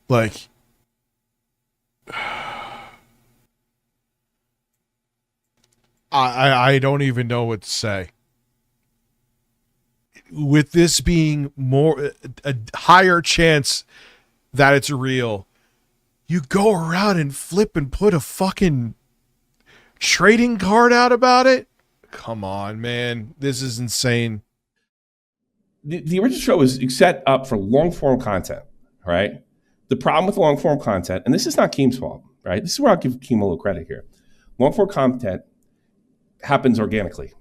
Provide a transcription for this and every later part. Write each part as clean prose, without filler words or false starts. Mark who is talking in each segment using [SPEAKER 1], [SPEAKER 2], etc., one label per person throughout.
[SPEAKER 1] Like, I don't even know what to say. With this being a higher chance that it's real, you go around and flip and put a fucking trading card out about it? Come on, man. This is insane.
[SPEAKER 2] The original show was set up for long-form content, right? The problem with long-form content, and this is not Keem's fault, right? This is where I'll give Keem a little credit here. Long-form content happens organically.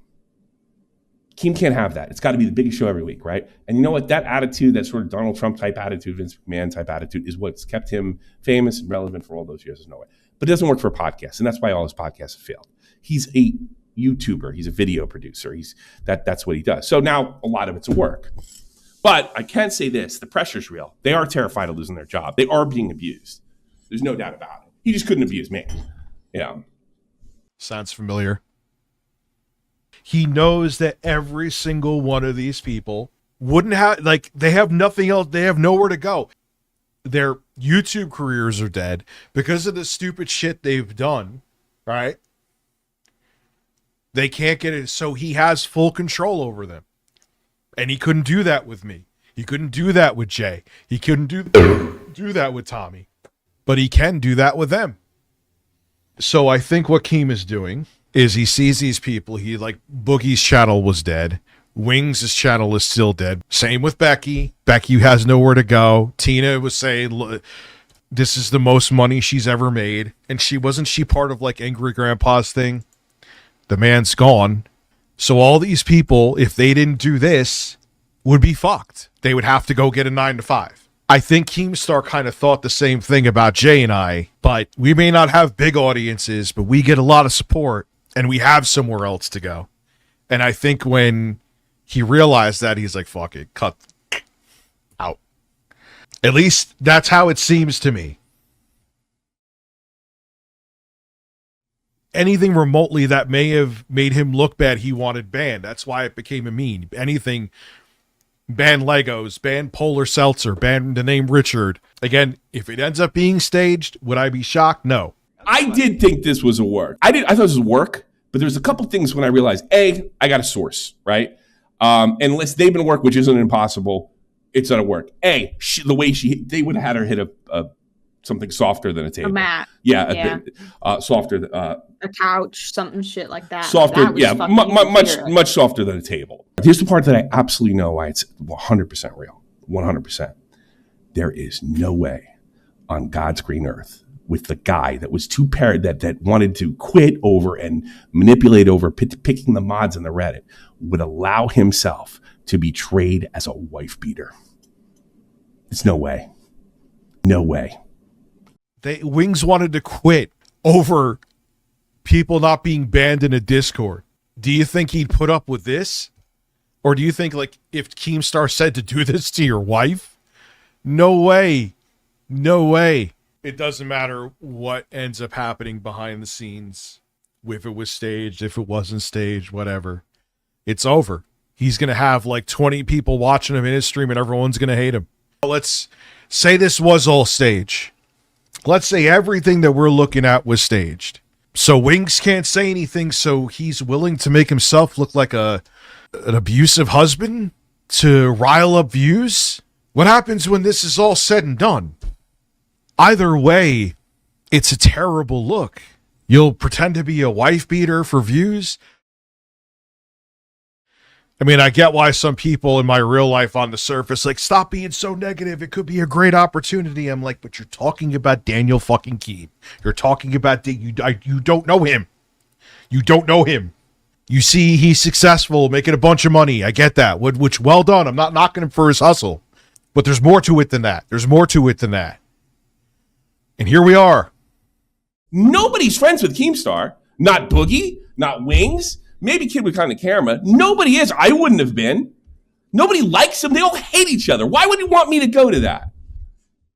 [SPEAKER 2] Keem can't have that. It's got to be the biggest show every week, right? And you know what? That attitude, that sort of Donald Trump type attitude, Vince McMahon type attitude, is what's kept him famous and relevant for all those years. There's no way. But it doesn't work for a podcast, and that's why all his podcasts have failed. He's a YouTuber. He's a video producer. That's what he does. So now a lot of it's work. But I can say this: the pressure's real. They are terrified of losing their job. They are being abused. There's no doubt about it. He just couldn't abuse me. Yeah.
[SPEAKER 1] Sounds familiar. He knows that every single one of these people wouldn't have, like, they have nothing else. They have nowhere to go. Their YouTube careers are dead because of the stupid shit they've done, right? They can't get it. So he has full control over them. And he couldn't do that with me. He couldn't do that with Jay. He couldn't do that with Tommy. But he can do that with them. So I think what Keem is doing is he sees these people. He, like, Boogie's channel was dead. Wings' channel is still dead. Same with Becky. Becky has nowhere to go. Tina was saying, look, this is the most money she's ever made. And wasn't she part of, like, Angry Grandpa's thing? The man's gone. So all these people, if they didn't do this, would be fucked. They would have to go get a 9-to-5. I think Keemstar kind of thought the same thing about Jay and I, but we may not have big audiences, but we get a lot of support and we have somewhere else to go. And I think when he realized that, he's like, fuck it, cut out. At least that's how it seems to me. Anything remotely that may have made him look bad, he wanted banned. That's why it became a meme. Anything, ban Legos, ban Polar Seltzer, ban the name Richard. Again, if it ends up being staged, would I be shocked? No.
[SPEAKER 2] I did think this was a work. I thought this was work, but there's a couple things when I realized, A, I got a source, right? Unless they've been work, which isn't impossible, it's not a work. A, the way they would have had her hit a something softer than a table.
[SPEAKER 3] A mat.
[SPEAKER 2] Yeah. Softer.
[SPEAKER 3] A couch, something shit like that.
[SPEAKER 2] Softer,
[SPEAKER 3] that
[SPEAKER 2] yeah, much softer than a table. Here's the part that I absolutely know why it's 100% real. 100%. There is no way on God's green earth with the guy that was too that wanted to quit over and manipulate over picking the mods in the Reddit would allow himself to be traded as a wife beater. It's no way. No way.
[SPEAKER 1] Wings wanted to quit over people not being banned in a Discord. Do you think he'd put up with this? Or do you think, like, if Keemstar said to do this to your wife? No way. No way. It doesn't matter what ends up happening behind the scenes. If it was staged, if it wasn't staged, whatever. It's over. He's going to have like 20 people watching him in his stream and everyone's going to hate him. Let's say this was all staged. Let's say everything that we're looking at was staged. So Wings can't say anything, so he's willing to make himself look like an abusive husband to rile up views? What happens when this is all said and done? Either way, it's a terrible look. You'll pretend to be a wife beater for views? I mean, I get why some people in my real life on the surface, like, stop being so negative. It could be a great opportunity. I'm like, but you're talking about Daniel fucking Keem. You're talking about, you don't know him. You don't know him. You see he's successful, making a bunch of money. I get that, which well done. I'm not knocking him for his hustle. But there's more to it than that. There's more to it than that. And here we are.
[SPEAKER 2] Nobody's friends with Keemstar. Not Boogie, not Wings. Maybe Kid with Kind of Camera. Nobody is. I wouldn't have been. Nobody likes him. They all hate each other. Why would you want me to go to that?